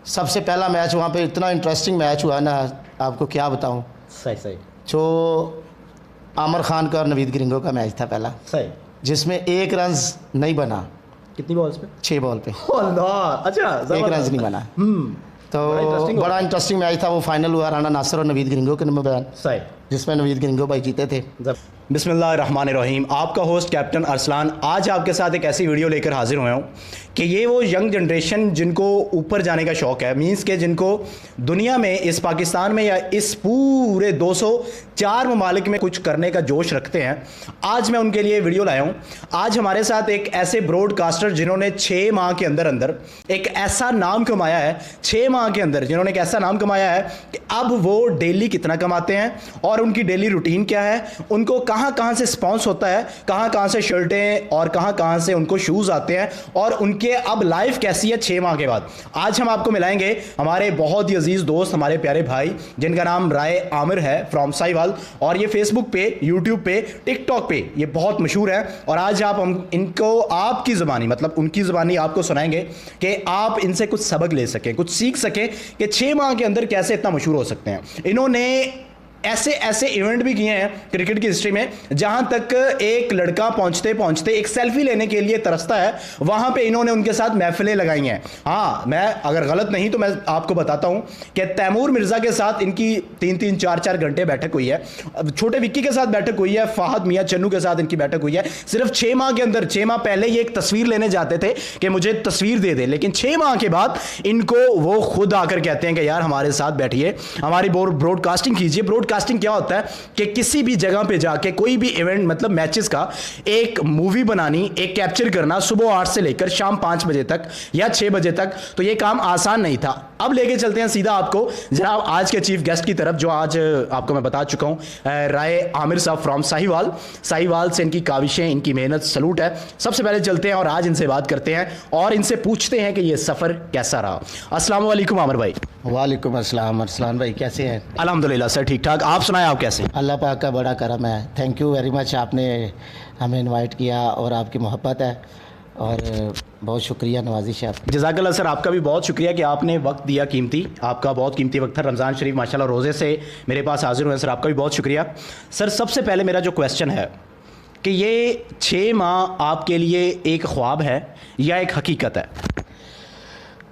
सबसे पहला मैच वहाँ पे इतना इंटरेस्टिंग मैच हुआ ना, आपको क्या बताऊँ। सही सही जो आमिर खान का और नवीद ग्रिंगो का मैच था पहला, सही, जिसमें एक रन नहीं बना। कितनी बॉल्स पे? 6 बॉल पे अच्छा, एक रन नहीं बना। तो बड़ा इंटरेस्टिंग मैच था। वो फाइनल हुआ राना नासिर और नवीद ग्रिंगो के नंबर, सही, जिसमें नवीद ग्रिंगो भाई जीते थे। बिस्मिल्लाहिर्रहमानिर्रहीम। आपका होस्ट कैप्टन अरसलान आज आपके साथ एक ऐसी वीडियो लेकर हाजिर हुआ हूँ कि ये वो यंग जनरेशन जिनको ऊपर जाने का शौक़ है, मींस के जिनको दुनिया में, इस पाकिस्तान में या इस पूरे 204 ममालिक में कुछ करने का जोश रखते हैं, आज मैं उनके लिए वीडियो लाया हूँ। आज हमारे साथ एक ऐसे ब्रॉडकास्टर जिन्होंने 6 माह के अंदर अंदर एक ऐसा नाम कमाया है, 6 माह के अंदर जिन्होंने एक ऐसा नाम कमाया है कि अब वो डेली कितना कमाते हैं और उनकी डेली रूटीन क्या है, उनको कहाँ से स्पॉन्स होता है, कहाँ से शर्टें और कहाँ से उनको शूज़ आते हैं, और उनके अब लाइफ कैसी है 6 माह के बाद। आज हम आपको मिलाएंगे हमारे बहुत ही अजीज दोस्त, हमारे प्यारे भाई जिनका नाम राय आमिर है फ्रॉम साहिवाल, और ये फेसबुक पे, यूट्यूब पे, टिकटॉक पे ये बहुत मशहूर है। और आज हम इनको आपकी ज़बानी, मतलब उनकी ज़बानी आपको सुनाएंगे कि आप इनसे कुछ सबक ले सकें, कुछ सीख सकें कि 6 माह के अंदर कैसे इतना मशहूर हो सकते हैं। इन्होंने ऐसे इवेंट भी किए हैं क्रिकेट की हिस्ट्री में, जहां तक एक लड़का पहुंचते पहुंचते एक सेल्फी लेने के लिए तरसता है, वहां पे इन्होंने उनके साथ महफिलें लगाई हैं। हाँ, मैं अगर गलत नहीं तो मैं आपको बताता हूं कि तैमूर मिर्जा के साथ इनकी 3-3, 4-4 घंटे बैठक हुई है, छोटे विक्की के साथ बैठक हुई है, फाहद मियां चन्नू के साथ इनकी बैठक हुई है। सिर्फ 6 माह के अंदर, 6 माह पहले ये एक तस्वीर लेने जाते थे कि मुझे तस्वीर दे दे, लेकिन 6 माह के बाद इनको वो खुद आकर कहते हैं कि यार हमारे साथ बैठिए, हमारी ब्रॉडकास्टिंग कीजिए। ब्रॉडकास्टिंग क्या होता है कि किसी भी जगह पे जाके कोई भी इवेंट, मतलब मैचेस का एक मूवी बनानी, एक कैप्चर करना सुबह 8 से लेकर शाम 5 बजे तक या 6 बजे तक, तो ये काम आसान नहीं था। अब लेके चलते हैं सीधा आपको जनाब आज के चीफ गेस्ट की तरफ, जो आज आपको मैं बता चुका हूं, राय आमिर साहब फ्रॉम साहिवाल। साहिवाल से इनकी काविशें, इनकी मेहनत सलूट है। सबसे पहले चलते हैं और आज इनसे बात करते हैं और इनसे पूछते हैं कि ये सफर कैसा रहा। अस्सलाम वालेकुम आमिर भाई। वालेकुम अस्सलाम अरसलान भाई, कैसे हैं? अल्हम्दुलिल्लाह सर, ठीक ठाक। आप सुनाएं, आप कैसे? अल्लाह पाक का बड़ा करम है। थैंक यू वेरी मच, आपने हमें इनवाइट किया और आपकी मोहब्बत है और बहुत शुक्रिया, नवाजिश है आपकी। जज़ाकल्लाह सर, आपका भी बहुत शुक्रिया कि आपने वक्त दिया कीमती, आपका बहुत कीमती वक्त था। रमज़ान शरीफ माशाल्लाह रोज़े से मेरे पास हाजिर हुए सर, आपका भी बहुत शुक्रिया। सर सबसे पहले मेरा जो क्वेश्चन है कि ये 6 माह आपके लिए एक ख्वाब है या एक हकीकत है?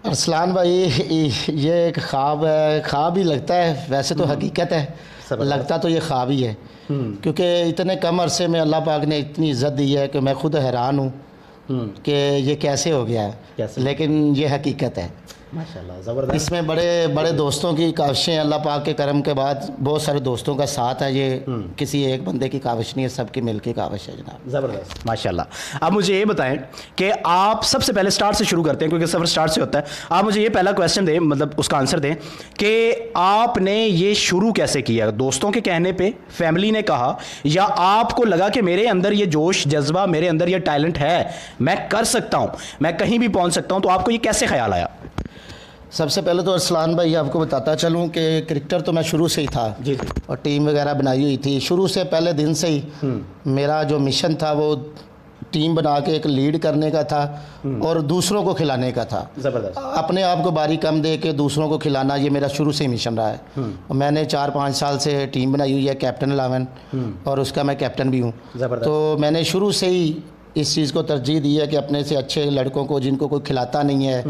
अरसलान भाई, ये एक ख्वाब है, ख्वाब ही लगता है, वैसे तो हकीकत है। लगता तो ये ख्वाब ही है, क्योंकि इतने कम अरसे में अल्लाह पाक ने इतनी इज़्ज़त दी है कि मैं खुद हैरान हूँ कि ये कैसे हो गया है, लेकिन ये हकीकत है माशाल्लाह, ज़बरदस्त। इसमें बड़े बड़े दोस्तों की काविशें, अल्लाह पाक के करम के बाद बहुत सारे दोस्तों का साथ है। ये किसी एक बंदे की काविश नहीं है, सबकी मिल की काविश है जनाब। ज़बरदस्त माशाल्लाह। अब मुझे ये बताएं कि आप सबसे पहले स्टार्ट से शुरू करते हैं, क्योंकि सफ़र स्टार्ट से होता है। आप मुझे ये पहला क्वेश्चन दें, मतलब उसका आंसर दें कि आपने ये शुरू कैसे किया? दोस्तों के कहने पर, फैमिली ने कहा, या आपको लगा कि मेरे अंदर ये जोश जज्बा, मेरे अंदर ये टैलेंट है, मैं कर सकता हूँ, मैं कहीं भी पहुँच सकता हूँ, तो आपको ये कैसे ख्याल आया? सबसे पहले तो अरसलान भाई आपको बताता चलूँ कि क्रिकेटर तो मैं शुरू से ही था जी, और टीम वगैरह बनाई हुई थी शुरू से। पहले दिन से ही मेरा जो मिशन था वो टीम बना के एक लीड करने का था और दूसरों को खिलाने का था। ज़बरदस्त। अपने आप को बारी कम दे के दूसरों को खिलाना, ये मेरा शुरू से ही मिशन रहा है। और मैंने 4-5 साल से टीम बनाई हुई है, कैप्टन 11, और उसका मैं कैप्टन भी हूँ। तो मैंने शुरू से ही इस चीज़ को तरजीह दी है कि अपने से अच्छे लड़कों को, जिनको कोई खिलाता नहीं है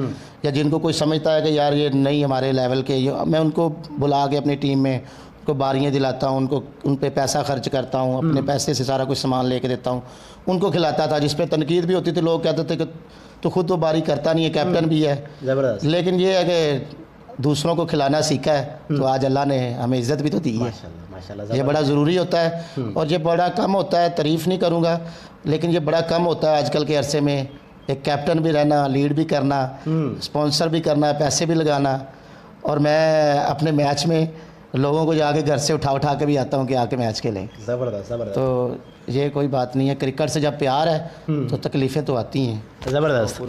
या जिनको कोई समझता है कि यार ये नहीं हमारे लेवल के, मैं उनको बुला के अपनी टीम में उनको बारियाँ दिलाता हूँ, उन पे पैसा खर्च करता हूँ, अपने पैसे से सारा कुछ सामान लेके देता हूँ, उनको खिलाता था। जिस पे तनकीद भी होती थी, लोग कहते थे कि तो खुद तो बारी करता नहीं है, कैप्टन भी है। ज़बरदस्त। लेकिन ये है कि दूसरों को खिलाना सीखा है, तो आज अल्लाह ने हमें इज़्ज़त भी तो दी है। ये बड़ा ज़रूरी होता है और ये बड़ा कम होता है, तारीफ़ नहीं करूँगा, लेकिन ये बड़ा कम होता है आजकल के अरसे में। एक कैप्टन भी रहना, लीड भी करना, स्पॉन्सर भी करना, पैसे भी लगाना। और मैं अपने मैच में लोगों को जाके घर से उठा के भी आता हूँ कि आके मैच खेलें। ज़बरदस्त ज़बरदस्त। तो ये कोई बात नहीं है, क्रिकेट से जब प्यार है तो तकलीफ़ें तो आती हैं। ज़बरदस्त।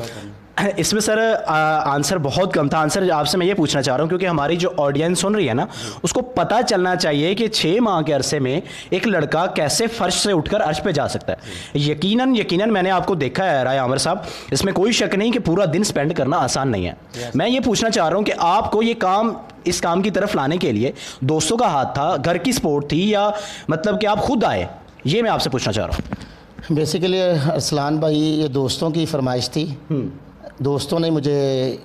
इसमें सर आंसर बहुत कम था। आंसर आपसे मैं ये पूछना चाह रहा हूँ क्योंकि हमारी जो ऑडियंस सुन रही है ना, उसको पता चलना चाहिए कि 6 माह के अरसे में एक लड़का कैसे फर्श से उठकर अर्श पे जा सकता है। यकीनन मैंने आपको देखा है राय आमिर साहब, इसमें कोई शक नहीं कि पूरा दिन स्पेंड करना आसान नहीं है। मैं ये पूछना चाह रहा हूँ कि आपको ये काम, इस काम की तरफ लाने के लिए दोस्तों का हाथ था, घर की सपोर्ट थी, या मतलब कि आप खुद आए? ये मैं आपसे पूछना चाह रहा हूँ। बेसिकली अरसलान भाई, ये दोस्तों की फरमाइश थी। दोस्तों ने मुझे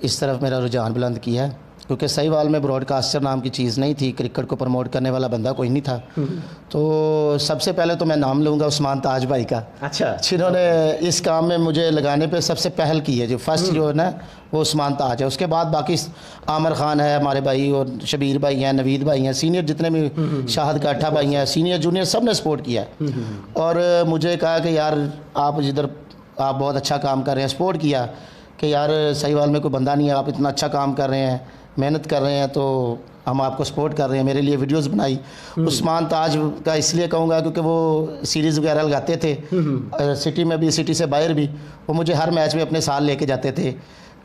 इस तरफ मेरा रुझान बुलंद किया है, क्योंकि सहीवाल में ब्रॉडकास्टर नाम की चीज़ नहीं थी, क्रिकेट को प्रमोट करने वाला बंदा कोई नहीं था। तो सबसे पहले तो मैं नाम लूँगा उस्मान ताज भाई का। अच्छा। जिन्होंने इस काम में मुझे लगाने पे सबसे पहल की है, जो फर्स्ट जो है ना वो उस्मान ताज है। उसके बाद बाकी आमिर खान है हमारे भाई, और शबीर भाई हैं, नवीद भाई हैं, सीनियर जितने भी शाहद काठा भाई हैं, सीनियर जूनियर सब ने सपोर्ट किया है। और मुझे कहा कि यार आप जिधर आप बहुत अच्छा काम कर रहे हैं, सपोर्ट किया कि यार सहीवाल में कोई बंदा नहीं है, आप इतना अच्छा काम कर रहे हैं, मेहनत कर रहे हैं, तो हम आपको सपोर्ट कर रहे हैं। मेरे लिए वीडियोस बनाई। उस्मान ताज का इसलिए कहूँगा क्योंकि वो सीरीज़ वगैरह लगाते थे, सिटी में भी, सिटी से बाहर भी। वो मुझे हर मैच में अपने साथ लेके जाते थे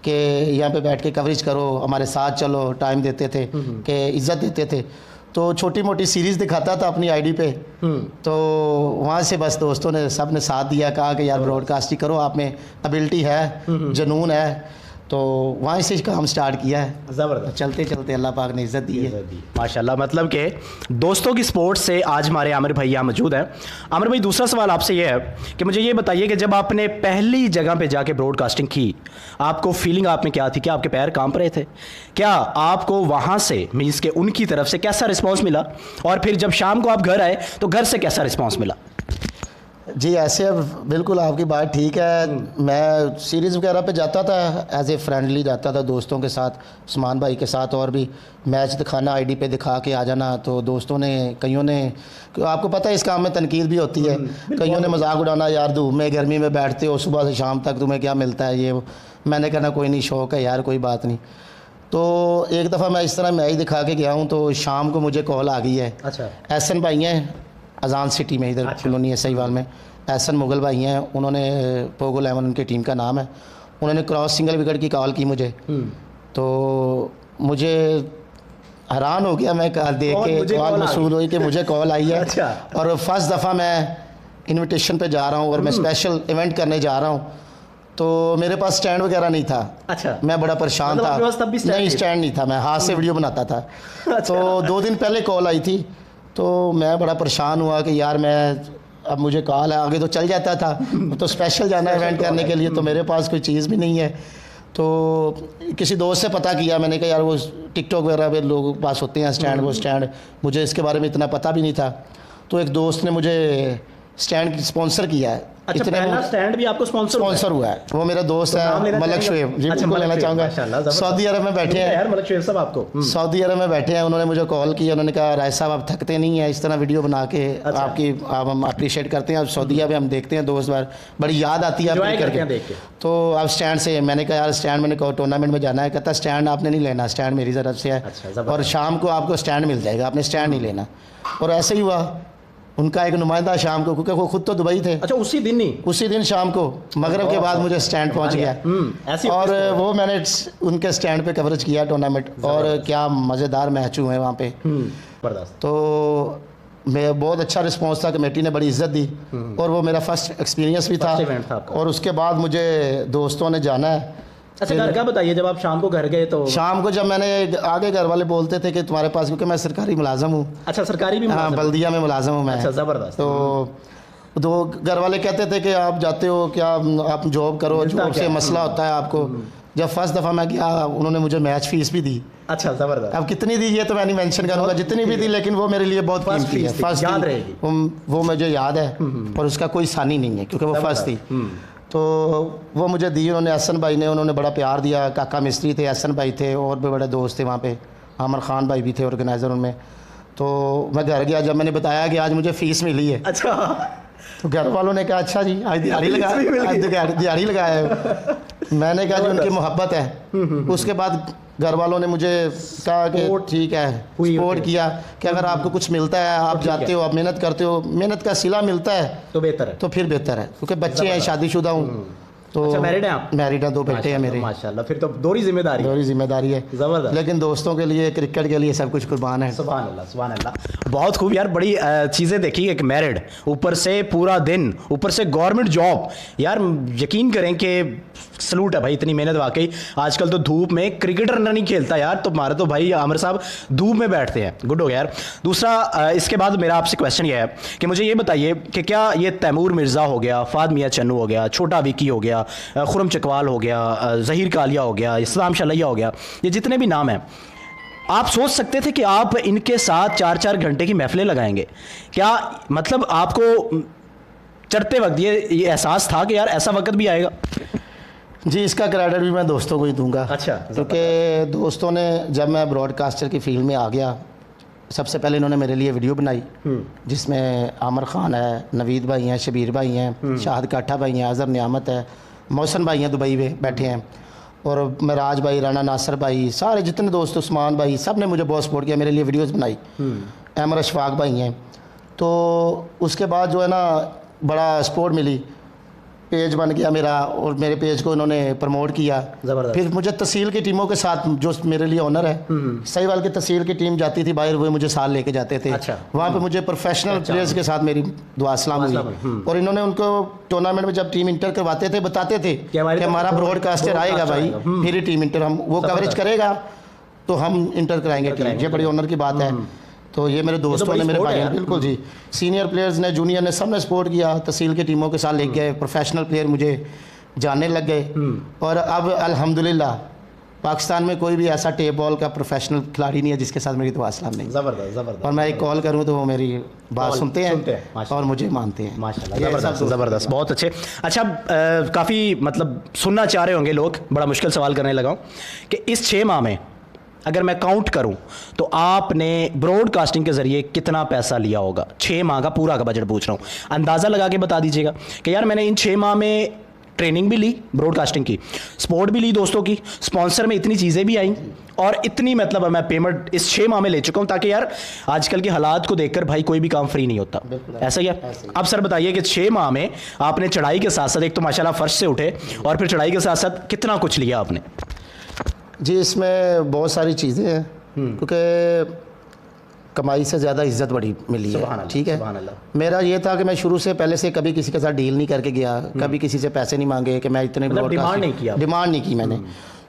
कि यहाँ पे बैठ के कवरेज करो, हमारे साथ चलो, टाइम देते थे, कि इज़्ज़त देते थे। तो छोटी मोटी सीरीज़ दिखाता था अपनी आईडी पे, तो वहाँ से बस दोस्तों ने सब ने साथ दिया, कहा कि यार ब्रॉडकास्टिंग करो, आप में एबिलिटी है, जुनून है। तो वहाँ से काम स्टार्ट किया है। ज़बरदस्त। चलते चलते अल्लाह पाक ने इज़्ज़त दी है। माशाल्लाह। मतलब कि दोस्तों की सपोर्ट से आज हमारे आमिर भाई यहाँ मौजूद हैं। आमिर भाई, दूसरा सवाल आपसे ये है कि मुझे ये बताइए कि जब आपने पहली जगह पे जाके ब्रॉडकास्टिंग की, आपको फीलिंग आप में क्या थी? क्या आपके पैर कांप रहे थे? क्या आपको वहाँ से मीन्स के उनकी तरफ से कैसा रिस्पॉन्स मिला? और फिर जब शाम को आप घर आए तो घर से कैसा रिस्पॉन्स मिला? जी ऐसे बिल्कुल आपकी बात ठीक है। मैं सीरीज़ वगैरह पे जाता था, एज ए फ्रेंडली जाता था दोस्तों के साथ, उस्मान भाई के साथ, और भी मैच दिखाना, आईडी पे दिखा के आ जाना। तो दोस्तों ने, कईयों ने, आपको पता है इस काम में तनकीद भी होती है, कईयों ने मजाक उड़ाना, यार धूप में गर्मी में बैठते हो, सुबह से शाम तक तुम्हें क्या मिलता है ये वो। मैंने कहना कोई नहीं, शौक़ है यार, कोई बात नहीं। तो एक दफ़ा मैं इस तरह मैच दिखा के गया हूँ, तो शाम को मुझे कॉल आ गई है। अच्छा। एहसन भाई हैं अजान सिटी में, इधर कॉलोनी है सहीवाल में, एहसन मुगल भाई हैं, उन्होंने पोगो 11 उनकी टीम का नाम है, उन्होंने क्रॉस सिंगल विकेट की कॉल की मुझे। तो मुझे हैरान हो गया मैं देख के, कॉल मसूल हुई कि मुझे कॉल आई है। अच्छा। और फर्स्ट दफ़ा मैं इनविटेशन पे जा रहा हूँ और मैं स्पेशल इवेंट करने जा रहा हूँ, तो मेरे पास स्टैंड वगैरह नहीं था। अच्छा। मैं बड़ा परेशान मतलब था। आपके पास तब भी नहीं, स्टैंड नहीं था, मैं हाथ से वीडियो बनाता था। तो 2 दिन पहले कॉल आई थी, तो मैं बड़ा परेशान हुआ कि यार मैं, अब मुझे कॉल है, आगे तो चल जाता था, तो स्पेशल जाना इवेंट करने के लिए, तो मेरे पास कोई चीज़ भी नहीं है। तो किसी दोस्त से पता किया मैंने, कहा यार वो टिकटॉक वगैरह पे लोगों के पास होते हैं स्टैंड, वो स्टैंड, मुझे इसके बारे में इतना पता भी नहीं था। तो एक दोस्त ने मुझे स्टैंड स्पॉन्सर किया है। अच्छा, पहला स्टैंड भी आपको स्पॉन्सर हुआ है? वो मेरा दोस्त है मलक शुएब जी। अच्छा, बिल्कुल लेना चाहूँगा। सऊदी अरब में बैठे हैं यार मलक शुएब साहब, आपको सऊदी अरब में बैठे हैं, उन्होंने मुझे कॉल किया, उन्होंने कहा राय साहब आप थकते नहीं हैं इस तरह वीडियो बना के। अच्छा। आपकी आप हम अप्रिशिएट करते हैं, आप सऊदीया में हम देखते हैं दोस्त बार, बड़ी याद आती है आप करके। तो आप स्टैंड से, मैंने कहा यार स्टैंड, मैंने कहा टूर्नामेंट में जाना है, कहता स्टैंड आपने नहीं लेना, स्टैंड मेरी तरफ से है, और शाम को आपको स्टैंड मिल जाएगा, आपने स्टैंड नहीं लेना। और ऐसे ही हुआ, उनका एक नुमाइंदा शाम को, क्योंकि वो खुद तो दुबई थे। अच्छा, उसी दिन नहीं, उसी दिन शाम को मगरब के बाद मुझे स्टैंड पहुंच गया। और वो मैंने उनके स्टैंड पे कवरेज किया टूर्नामेंट, और क्या मज़ेदार मैच हुए वहाँ पे। तो मैं बहुत अच्छा रिस्पॉन्स था, कमेटी ने बड़ी इज्जत दी, और वो मेरा फर्स्ट एक्सपीरियंस भी था। और उसके बाद मुझे दोस्तों ने जाना है। अच्छा, घर का बताइए, जब आप शाम को घर गए तो? शाम को जब मैंने, आगे घर वाले बोलते थे कि तुम्हारे पास, क्योंकि मैं सरकारी मुलाजम हूँ। अच्छा, सरकारी भी? हाँ, बल्दिया में मुलाजम हूँ मैं। अच्छा, ज़बरदस्त। तो घर वाले कहते थे कि आप जाते हो क्या, आप जॉब करो, जॉब से मसला होता है आपको। जब फर्स्ट दफ़ा मैं गया, उन्होंने मुझे मैच फीस भी दी। अच्छा, ज़बरदस्त। अब कितनी दी ये तो मैं नहीं मेंशन करूँगा, जितनी भी दी, लेकिन वो मेरे लिए बहुत कीमती है। फर्स्ट याद रहेगी वो मुझे याद है, और उसका कोई सानी नहीं है, क्योंकि वो फर्स्ट थी। तो वो मुझे दी उन्होंने, एहसन भाई ने, उन्होंने बड़ा प्यार दिया। काका मिस्त्री थे, एहसन भाई थे, और भी बड़े दोस्त थे वहाँ पे, आमिर खान भाई भी थे ऑर्गेनाइज़र उनमें। तो मैं घर गया, जब मैंने बताया कि आज मुझे फ़ीस मिली है। अच्छा। तो घर वालों ने कहा अच्छा जी आज दिहाड़ी लगा, आज दिहाड़ी लगाया है। मैंने कहा जी उनकी मोहब्बत है। उसके बाद घर वालों ने मुझे कहा कि ठीक है, सपोर्ट किया कि अगर आपको कुछ मिलता है, आप जाते हो, आप मेहनत करते हो, मेहनत का सिला मिलता है तो बेहतर है, तो फिर बेहतर है, क्योंकि बच्चे हैं, शादीशुदा हूँ। तो अच्छा, मैरिड हैं आप? मैरिड हैं, 2 बेटे हैं मेरे। माशाल्लाह, फिर तो दोहरी जिम्मेदारी है ज़बरदस्त। लेकिन दोस्तों के लिए, क्रिकेट के लिए सब कुछ कुर्बान है। सुभान अल्लाह, सुभान अल्लाह। बहुत खूब यार, बड़ी चीज़ें देखी। एक मैरिड, ऊपर से पूरा दिन, ऊपर से गवर्नमेंट जॉब। यार यकीन करें कि सलूट है भाई, इतनी मेहनत वाकई। आजकल तो धूप में क्रिकेटर नहीं खेलता यार, तो हमारे तो भाई आमिर साहब धूप में बैठते हैं। गुड हो गया यार। दूसरा, इसके बाद मेरा आपसे क्वेश्चन ये है कि मुझे ये बताइए कि क्या ये तैमूर मिर्ज़ा हो गया, फाद मियाँ चन्नू हो गया, छोटा विकी हो गया, खुरम चकवाल हो गया, ज़हीर कालिया हो गया, इस्लाम शलैया हो गया, ये जितने भी नाम हैं, आप सोच सकते थे कि आप इनके साथ 4-4 घंटे की महफिलें लगाएंगे? क्या मतलब आपको चढ़ते वक्त ये एहसास था कि यार ऐसा वक्त भी आएगा? जी, इसका क्रेडिट भी मैं दोस्तों को ही दूंगा। अच्छा, क्योंकि दोस्तों ने, जब मैं ब्रॉडकास्टर की फील्ड में आ गया, सबसे पहले इन्होंने मेरे लिए वीडियो बनाई, जिसमें आमिर खान है, नवीद भाई हैं, शबीर भाई हैं, शाहद काठा भाई हैं, अज़हर नियामत है, मोहसन भाई हैं दुबई में बैठे हैं, और महराज भाई, राना नासिर भाई, सारे जितने दोस्त, उस्मान भाई, सब ने मुझे बहुत सपोर्ट किया, मेरे लिए वीडियोस बनाई। अमर अशफाक भाई हैं। तो उसके बाद जो है ना, बड़ा सपोर्ट मिली, पेज बन गया मेरा, और मेरे पेज को इन्होंने प्रमोट किया। ज़बरदस्त। फिर मुझे तहसील की टीमों के साथ, जो मेरे लिए ऑनर है, सहीवाल की तहसील की टीम जाती थी बाहर, वो मुझे साथ लेके जाते थे। अच्छा। वहाँ पे मुझे प्रोफेशनल प्लेयर्स के साथ मेरी दुआ सलाम हुई, और इन्होंने उनको टूर्नामेंट में जब टीम इंटर करवाते थे, बताते थे कि हमारा ब्रॉडकास्टर आएगा भाई, फिर ही टीम इंटर, हम वो कवरेज करेगा तो हम इंटर कराएंगे टीम। ये बड़ी ऑनर की बात है। तो ये मेरे दोस्तों ने, मेरे भाई ने, बिल्कुल जी, सीनियर प्लेयर्स ने, जूनियर ने, सब ने सपोर्ट किया। तहसील की टीमों के साथ ले गए, प्रोफेशनल प्लेयर मुझे जानने लग गए, और अब अल्हम्दुलिल्लाह पाकिस्तान में कोई भी ऐसा टेप बॉल का प्रोफेशनल खिलाड़ी नहीं है जिसके साथ मेरी दुआ सलाम नहीं। ज़बरदस्त, ज़बरदस्त। और मैं एक कॉल करूं तो वो मेरी बात सुनते हैं और मुझे मानते हैं। माशाल्लाह, ज़बरदस्त, ज़बरदस्त, बहुत अच्छे। अच्छा, काफ़ी मतलब सुनना चाह रहे होंगे लोग, बड़ा मुश्किल सवाल करने लगा हूँ कि इस 6 माह में अगर मैं काउंट करूं तो आपने ब्रॉडकास्टिंग के ज़रिए कितना पैसा लिया होगा? 6 माह का पूरा का बजट पूछ रहा हूं, अंदाज़ा लगा के बता दीजिएगा कि यार मैंने इन 6 माह में ट्रेनिंग भी ली ब्रॉडकास्टिंग की, सपोर्ट भी ली दोस्तों की, स्पॉन्सर में इतनी चीज़ें भी आई, और इतनी मतलब मैं पेमेंट इस 6 माह में ले चुका हूं, ताकि यार आजकल के हालात को देखकर भाई कोई भी काम फ्री नहीं होता। ऐसा ही है। अब सर बताइए कि 6 माह में आपने चढ़ाई के साथ साथ, एक तो माशाल्लाह फर्श से उठे, और फिर चढ़ाई के साथ साथ कितना कुछ लिया आपने? जी, इसमें बहुत सारी चीज़ें हैं, क्योंकि कमाई से ज़्यादा इज्जत बड़ी मिली है। ठीक है, मेरा ये था कि मैं शुरू से पहले से कभी किसी के साथ डील नहीं करके गया, कभी किसी से पैसे नहीं मांगे कि मैं इतने डिमांड नहीं किया। डिमांड नहीं की मैंने।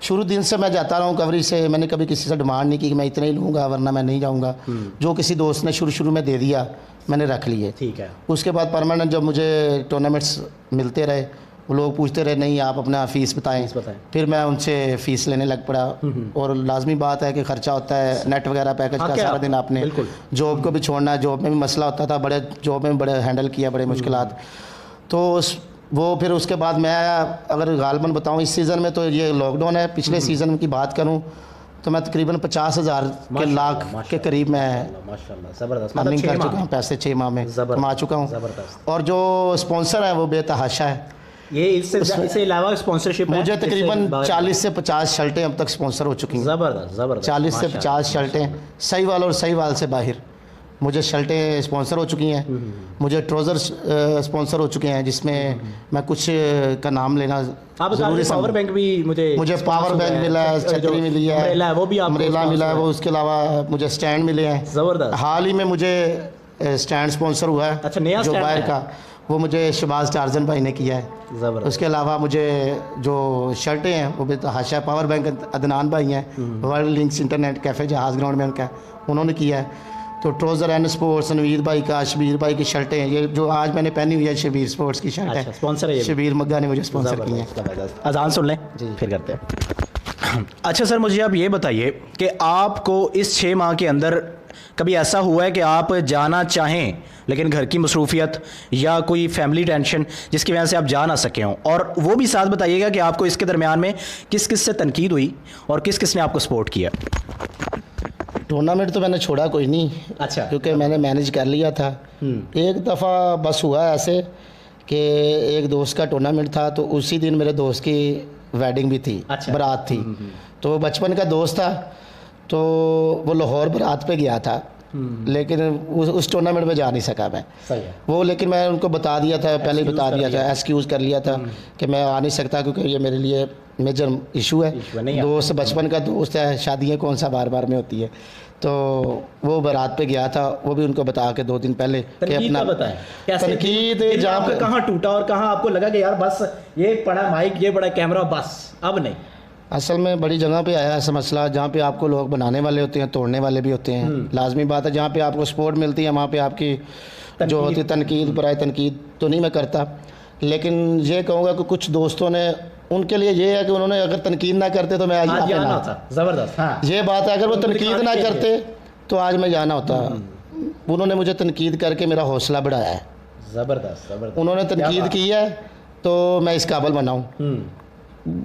शुरू दिन से मैं जाता रहा हूँ कवरेज से, मैंने कभी किसी से डिमांड नहीं की कि मैं इतने ही लूँगा वरना मैं नहीं जाऊँगा। जो किसी दोस्त ने शुरू में दे दिया मैंने रख लिए। ठीक है। उसके बाद परमानेंट जब मुझे टूर्नामेंट्स मिलते रहे, वो लोग पूछते रहे नहीं आप अपना फ़ीस बताएं। फिर मैं उनसे फ़ीस लेने लग पड़ा, और लाजमी बात है कि ख़र्चा होता है, नेट वगैरह पैकेज का सारा दिन आपने जॉब को भी छोड़ना है, जॉब में भी मसला होता था, बड़े जॉब में बड़े हैंडल किया, बड़े मुश्किलात। तो वो फिर उसके बाद मैं अगर गालबन बताऊँ इस सीज़न में, तो ये लॉकडाउन है, पिछले सीज़न की बात करूँ तो मैं तकरीबन 50,000 के लाख के करीब मैं अर्निंग कर चुका हूँ, पैसे 6 माह में कमा चुका हूँ। और जो स्पॉन्सर है वो बेतहाशा है। ये इससे अलावा स्पॉन्सरशिप मुझे तकरीबन 40 से 50 शर्टें अब तक स्पॉन्सर हो चुकी हैं। ज़बरदस्त, ज़बरदस्त। 40 से 50 शर्टें सहीवाल और सहीवाल से बाहर मुझे शर्टें स्पॉन्सर हो चुकी हैं। मुझे ट्राउज़र स्पॉन्सर हो चुके हैं, जिसमें मैं कुछ का नाम लेना ज़रूरी। पावर बैंक भी मुझे पावर बैंक मिला है, छतरी मिली है, वो भी अम्ब्रेला मिला है, वो उसके अलावा मुझे स्टैंड मिले हैं। ज़बरदस्त। हाल ही में मुझे स्टैंड स्पॉन्सर हुआ है। अच्छा, नया जो बाहर का, वो मुझे शबाज टार्जन भाई ने किया है। उसके अलावा मुझे जो शर्टें हैं वो भी हाशा पावर बैंक अदनान भाई हैं, वर्ल्ड लिंक्स इंटरनेट कैफ़े जहाज़ ग्राउंड में उनका, उन्होंने किया है। तो ट्राउज़र एंड स्पोर्ट्स नवीद भाई का, शबीर भाई की शर्टें हैं, ये जो आज मैंने पहनी हुई है शबीर स्पोर्ट्स की शर्ट है, स्पॉन्सर है, शबीर मग्गा ने मुझे स्पॉन्सर की है। अजान सुन लें जी, फिर करते हैं। अच्छा सर, मुझे आप ये बताइए कि आपको इस 6 माह के अंदर कभी ऐसा हुआ है कि आप जाना चाहें लेकिन घर की मसरूफियत या कोई फैमिली टेंशन जिसकी वजह से आप जा ना सके हों? और वो भी साथ बताइएगा कि आपको इसके दरमियान में किस किस से तनकीद हुई और किस किस ने आपको सपोर्ट किया? टूर्नामेंट तो मैंने छोड़ा कोई नहीं। अच्छा। क्योंकि मैंने मैनेज कर लिया था। एक दफ़ा बस हुआ ऐसे कि एक दोस्त का टूर्नामेंट था, तो उसी दिन मेरे दोस्त की वेडिंग भी थी, अच्छा। बारात थी। तो बचपन का दोस्त था, तो वो लाहौर बारात पे गया था, लेकिन उस टूर्नामेंट में जा नहीं सका मैं। सही है। वो लेकिन मैं उनको बता दिया था, पहले ही Excuse बता कर दिया दिया। था, एक्सक्यूज़ कर लिया था कि मैं आ नहीं सकता, क्योंकि ये मेरे लिए मेजर इशू है। नहीं आ दोस्त बचपन का दोस्त है, शादियाँ कौन सा बार बार में होती है। तो वो बारात पे गया था, वो भी उनको बता के 2 दिन पहले कि तनकीद का बताएं कैसे, तनकीद दिल जहाँ आपका पे कहाँ टूटा और कहाँ आपको लगा कि यार बस ये पड़ा माइक, ये पड़ा कैमरा, बस अब नहीं। असल में बड़ी जगह पे आया ऐसा मसला, जहाँ पे आपको लोग बनाने वाले होते हैं, तोड़ने वाले भी होते हैं। लाजमी बात है, जहाँ पे आपको सपोर्ट मिलती है वहाँ पे आपकी जो होती है तनकीद, बुराई तनकीद तो नहीं मैं करता, लेकिन ये कहूँगा कि कुछ दोस्तों ने, उनके लिए ये है कि उन्होंने अगर तनकीद ना करते तो मैं आज यहाँ आज पे आना ना होता, जबरदस्त। हाँ, ये बात है, अगर वो उनको तनकीद दिखाने ना के लिए। करते तो आज मैं जाना होता। उन्होंने मुझे तनकीद करके मेरा हौसला बढ़ाया है। जबरदस्त जबरदस्त। उन्होंने तनकीद की है तो मैं इस काबिल बनाऊँ।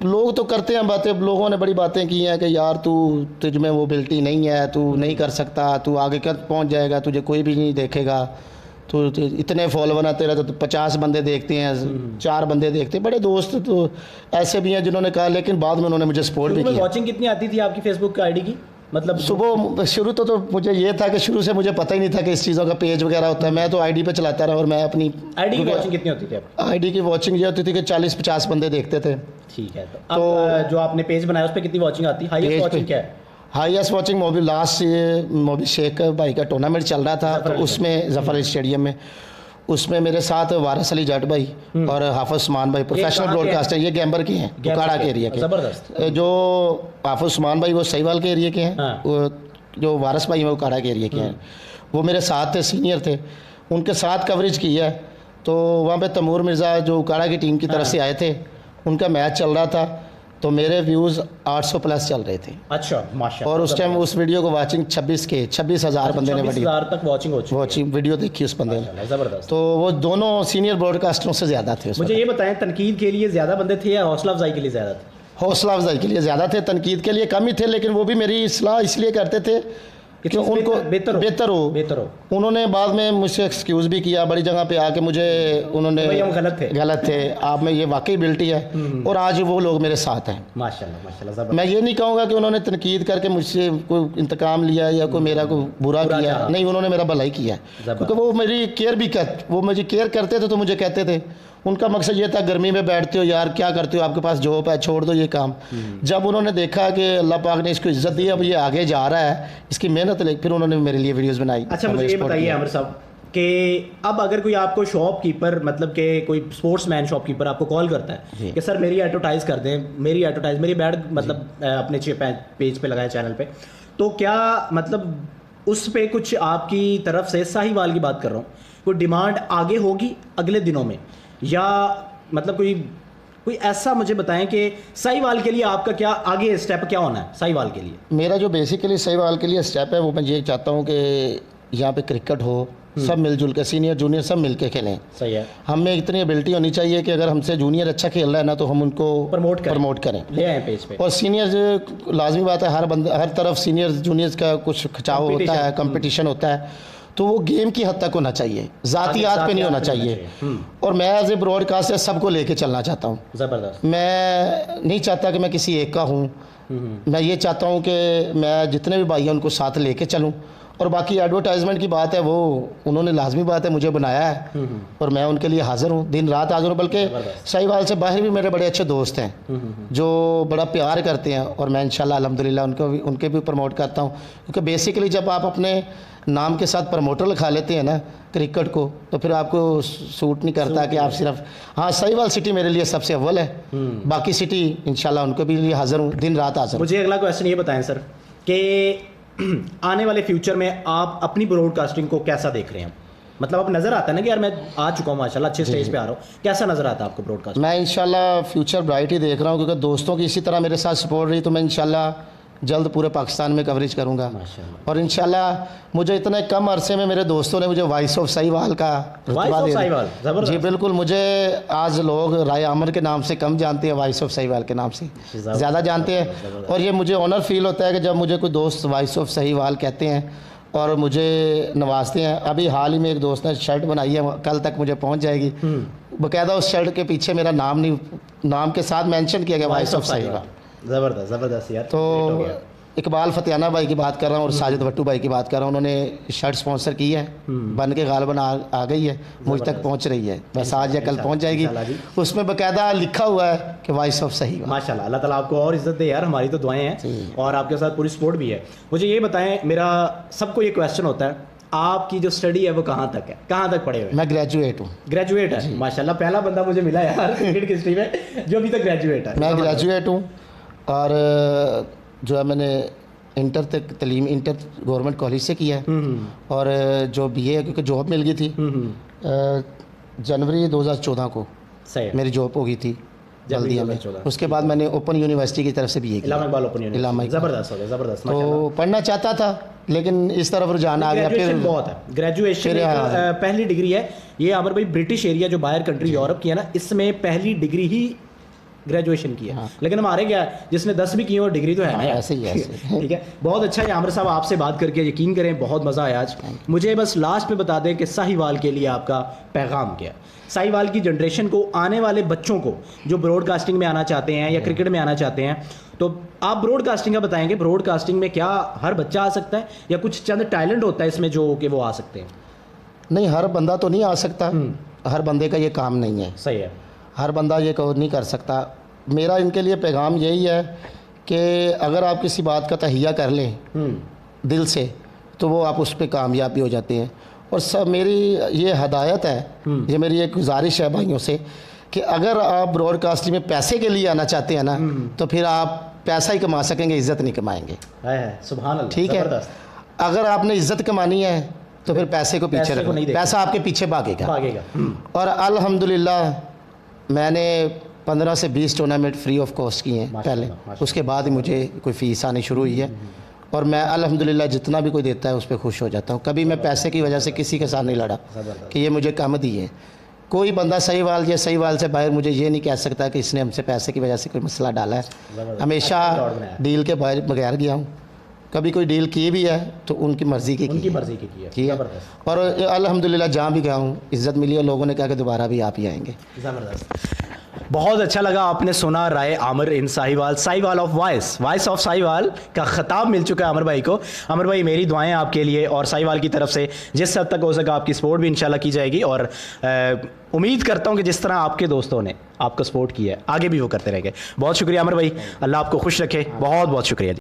लोग तो करते हैं बातें, लोगों ने बड़ी बातें की हैं कि यार तुझ में वो एबिलिटी नहीं है, तू नहीं कर सकता, तू आगे कर पहुंच जाएगा, तुझे कोई भी नहीं देखेगा, तो इतने फॉलोवर हैं तेरा, तो 50 बंदे देखते हैं, 4 बंदे देखते हैं। बड़े दोस्त तो ऐसे भी हैं जिन्होंने कहा, लेकिन बाद में उन्होंने मुझे सपोर्ट भी किया। वॉचिंग कितनी आती थी आपकी फेसबुक आईडी की? मतलब सुबह शुरू तो मुझे ये था कि शुरू से मुझे पता ही नहीं था कि इस चीज़ों का पेज वगैरह होता है। मैं तो आईडी पे चलाता रहा, और मैं अपनी आईडी की वॉचिंग कितनी होती थी आपकी? आईडी की वॉचिंग ये होती थी कि 40-50 बंदे देखते थे। ठीक है, तो अब जो आपने पेज बनाया उस पर कितनी वॉचिंग आती है? हाईएस्ट पेज वॉचिंग पे- क्या है? हाईएस्ट वॉचिंग मोबी लास्ट ये मोबी शेख भाई का टूर्नामेंट चल रहा था, तो उसमें जफर अली स्टेडियम में, उसमें मेरे साथ वारिस अली जट भाई और हाफिज उस्मान भाई प्रोफेशनल कहाँ के ब्रॉडकास्टर, ये गैम्बर के हैं, उकाड़ा के एरिया के। जबरदस्त। जो हाफिज उस्मान भाई वो सहीवाल के एरिया के हैं, हाँ। वो जो वारिस भाई हैं वो उकाड़ा के एरिया के हैं। वो मेरे साथ थे, सीनियर थे, उनके साथ कवरेज की है। तो वहाँ पे तैमूर मिर्ज़ा जो उकाड़ा की टीम की तरफ से आए थे, उनका मैच चल रहा था, तो मेरे व्यूज़ 800 प्लस चल रहे थे। अच्छा, माशाल्लाह। और उस टाइम उस वीडियो को वाचिंग 26,000 बंदे ने 26,000 तक वॉचिंग हो चुकी वॉचिंग वीडियो देखी उस बंदे ने। है। जबरदस्त। तो वो दोनों सीनियर ब्रॉडकास्टरों से ज़्यादा थे उस मुझे वक्त। ये बताएं, तनकीद के लिए ज्यादा बंदे थे या हौसला अफजाई के लिए ज्यादा थे? हौसला अफजाई के लिए ज़्यादा थे, तनकीद के लिए कम ही थे, लेकिन वो भी मेरी सलाह इसलिए करते थे कि उनको बेहतर हो। उन्होंने बाद में मुझसे एक्सक्यूज़ भी किया, बड़ी जगह पे आके मुझे उन्होंने, भाई हम गलत थे, आप में ये वाकई एबिलिटी है, और आज वो लोग मेरे साथ हैं। माशाल्लाह माशाल्लाह। जबरदस्त। मैं ये नहीं कहूँगा कि उन्होंने तनकीद करके मुझसे कोई इंतकाम लिया या कोई मेरा कोई बुरा किया, कहा। नहीं, उन्होंने मेरा भलाई किया, क्योंकि वो मेरी केयर भी वो मुझे केयर करते थे। तो मुझे कहते थे, उनका मकसद ये था, गर्मी में बैठते हो यार, क्या करते हो, आपके पास जॉब है, छोड़ दो ये काम। जब उन्होंने देखा कि अल्लाह पाक ने इसको इज्जत दी, अब ये आगे जा रहा है, इसकी मेहनत ले, फिर उन्होंने मेरे लिए वीडियोस बनाई। अच्छा, मुझे ये बताइए आमिर साहब कि अब अगर कोई आपको शॉपकीपर, मतलब कि कोई स्पोर्ट्समैन शॉपकीपर आपको कॉल करता है कि सर मेरी एडवर्टाइज कर दें, मेरी बैड मतलब अपने पेज पे लगाए, चैनल पे, तो क्या मतलब उस पे कुछ आपकी तरफ से, साहिवाल की बात कर रहा हूँ, कोई डिमांड आगे होगी अगले दिनों में, या मतलब कोई ऐसा मुझे बताएं कि साहिवाल के लिए आपका क्या आगे स्टेप क्या होना है? साहिवाल के लिए मेरा जो बेसिकली साहिवाल के लिए स्टेप है, वो मैं ये चाहता हूँ कि यहाँ पे क्रिकेट हो, सब मिलजुल के, सीनियर जूनियर सब मिल के खेलें। सही है। हमें इतनी एबिलिटी होनी चाहिए कि अगर हमसे जूनियर अच्छा खेल रहा है ना, तो हम उनको प्रमोट करें, ले आए पेज पे। और सीनियर लाजमी बात है, हर तरफ सीनियर जूनियर्स का कुछ खिंचाव होता है, कंपटीशन होता है, तो वो गेम की हद तक होना चाहिए, ज़ातियात पे नहीं होना चाहिए। और मैं एज ए ब्रॉडकास्टर सबको लेके चलना चाहता हूँ। ज़बरदस्त। मैं नहीं चाहता कि मैं किसी एक का हूँ, मैं ये चाहता हूँ कि मैं जितने भी भाई हैं उनको साथ लेके चलूँ। और बाकी एडवर्टाइजमेंट की बात है, वो उन्होंने लाजमी बात है मुझे बनाया है, और मैं उनके लिए हाज़िर हूँ, दिन रात हाज़िर हूँ। बल्कि साहिवाल से बाहर भी मेरे बड़े अच्छे दोस्त हैं जो बड़ा प्यार करते हैं, और मैं इंशाल्लाह अल्हम्दुलिल्लाह उनके भी प्रमोट करता हूँ। क्योंकि बेसिकली जब आप अपने नाम के साथ प्रमोटर लिखा लेते हैं ना क्रिकेट को, तो फिर आपको सूट नहीं करता कि आप सिर्फ, हाँ साहिवाल सिटी मेरे लिए सबसे अव्वल है, बाकी सिटी इंशाल्लाह उनको भी लिए हाज़िर हूँ, दिन रात हाज़िर। मुझे अगला क्वेश्चन ये बताएं सर कि आने वाले फ्यूचर में आप अपनी ब्रॉडकास्टिंग को कैसा देख रहे हैं? मतलब अब नज़र आता है ना कि यार मैं आ चुका हूँ माशाल्लाह, अच्छे स्टेज पे आ रहा हूँ, कैसा नज़र आता है आपको ब्रॉडकास्ट? मैं इंशाल्लाह फ्यूचर ब्राइट ही देख रहा हूँ, क्योंकि दोस्तों की इसी तरह मेरे साथ सपोर्ट रही, तो मैं इंशाल्लाह जल्द पूरे पाकिस्तान में कवरेज करूँगा। और इंशाल्लाह मुझे इतने कम अरसे में मेरे दोस्तों ने मुझे वॉइस ऑफ साहिवाल का रुतबा दे दिया। जी बिल्कुल, मुझे आज लोग राय आमर के नाम से कम जानते हैं, वॉइस ऑफ साहिवाल के नाम से ज़्यादा जानते हैं। और ये मुझे ऑनर फील होता है कि जब मुझे कोई दोस्त वॉइस ऑफ साहिवाल कहते हैं और मुझे नवाजते हैं। अभी हाल ही में एक दोस्त ने शर्ट बनाई है, कल तक मुझे पहुंच जाएगी, बकायदा उस शर्ट के पीछे मेरा नाम नहीं, नाम के साथ मेंशन किया गया वॉइस ऑफ साहिवाल। ज़बरदस्त ज़बरदस्त यार। तो इकबाल फतियाना भाई की बात कर रहा हूँ और साजिद भट्टू भाई की बात कर रहा हूँ, उन्होंने शर्ट स्पॉन्सर की है, बन के गालबन आ गई है, मुझ तक पहुँच रही है, बस आज या कल पहुँच जाएगी। उसमें बकायदा लिखा हुआ है कि वॉइस ऑफ साहिवाल। माशाल्लाह, अल्लाह ताला आपको और इज्जत दे यार, हमारी तो दुआएं हैं और आपके साथ पूरी सपोर्ट भी है। मुझे ये बताएं, मेरा सबको ये क्वेश्चन होता है, आपकी जो स्टडी है वो कहाँ तक है, कहाँ तक पढ़े हुए? मैं ग्रेजुएट हूँ। ग्रेजुएट है, माशाल्लाह, पहला बंदा मुझे मिला यार क्रिकेट की हिस्ट्री में जो अभी तक ग्रेजुएट है। मैं ग्रेजुएट हूँ और जो है मैंने इंटर तक तलीम इंटर गवर्नमेंट कॉलेज से किया है और जो बीए क्योंकि जॉब मिल गई थी जनवरी 2014 को सही है। मेरी जॉब हो गई थी जल्दी में। उसके बाद मैंने ओपन यूनिवर्सिटी की तरफ से बीए किया। इलामा इकबाल ओपन यूनिवर्सिटी, ज़बरदस्त हो गया, ज़बरदस्त। तो पढ़ना चाहता था लेकिन इस तरफ रुझान आ गया। फिर बहुत है ग्रेजुएशन, पहली डिग्री है ये आमिर भाई, ब्रिटिश एरिया जो बाहर कंट्री यूरोप की है ना, इसमें पहली डिग्री ही ग्रेजुएशन की है। लेकिन हमारे क्या है, जिसने 10 भी की हो डिग्री तो है ना, ऐसे ही है। ठीक है, बहुत अच्छा है आमिर साहब, आपसे बात करके यकीन करें बहुत मज़ा आया आज। मुझे बस लास्ट में बता दें कि साहिवाल के लिए आपका पैगाम क्या है, साहिवाल की जनरेशन को, आने वाले बच्चों को जो ब्रॉडकास्टिंग में आना चाहते हैं या क्रिकेट में आना चाहते हैं, तो आप ब्रॉडकास्टिंग का बताएंगे, ब्रॉडकास्टिंग में क्या हर बच्चा आ सकता है या कुछ चंद टैलेंट होता है इसमें जो कि वो आ सकते हैं? नहीं, हर बंदा तो नहीं आ सकता, हर बंदे का ये काम नहीं है। सही है, हर बंदा ये नहीं कर सकता। मेरा इनके लिए पैगाम यही है कि अगर आप किसी बात का तहिया कर लें दिल से तो वो आप उस पर कामयाब भी हो जाते हैं। और सब मेरी ये हदायत है, ये मेरी एक गुजारिश है भाइयों से कि अगर आप ब्रॉडकास्टिंग में पैसे के लिए आना चाहते हैं ना तो फिर आप पैसा ही कमा सकेंगे, इज़्ज़त नहीं कमाएंगे। सुभान अल्लाह, ठीक है। अगर आपने इज़्ज़त कमानी है तो फिर पैसे को पीछे रखो, पैसा आपके पीछे भागेगा। और अल्हम्दुलिल्लाह मैंने 15 से 20 टूर्नामेंट फ्री ऑफ कॉस्ट किए हैं पहले, उसके बाद ही मुझे कोई फ़ीस आनी शुरू हुई है और मैं अल्हम्दुलिल्लाह जितना भी कोई देता है उस पर खुश हो जाता हूँ। कभी मैं पैसे की वजह से किसी के साथ नहीं लड़ा कि ये मुझे कम दिए। कोई बंदा साहिवाल या साहिवाल से बाहर मुझे ये नहीं कह सकता कि इसने हमसे पैसे की वजह से कोई मसला डाला है। हमेशा डील के बगैर गया हूँ, कभी कोई डील की भी है तो उनकी मर्ज़ी की है, ठीक है। और अल्हम्दुलिल्लाह जहाँ भी गया हूँ इज़्ज़त मिली है, लोगों ने कहा कि दोबारा भी आप ही आएंगे। ज़बरदस्त, बहुत अच्छा लगा, आपने सुना Rai Aamir in Sahiwal, Sahiwal of voice of Sahiwal का खिताब मिल चुका है आमिर भाई को। आमिर भाई मेरी दुआएं आपके लिए और साहिवाल की तरफ से जिस हद तक हो सका आपकी सपोर्ट भी इंशाल्लाह की जाएगी और उम्मीद करता हूं कि जिस तरह आपके दोस्तों ने आपको सपोर्ट किया है आगे भी वो करते रहेंगे। बहुत शुक्रिया आमिर भाई, अल्लाह आपको खुश रखे, बहुत बहुत शुक्रिया जी।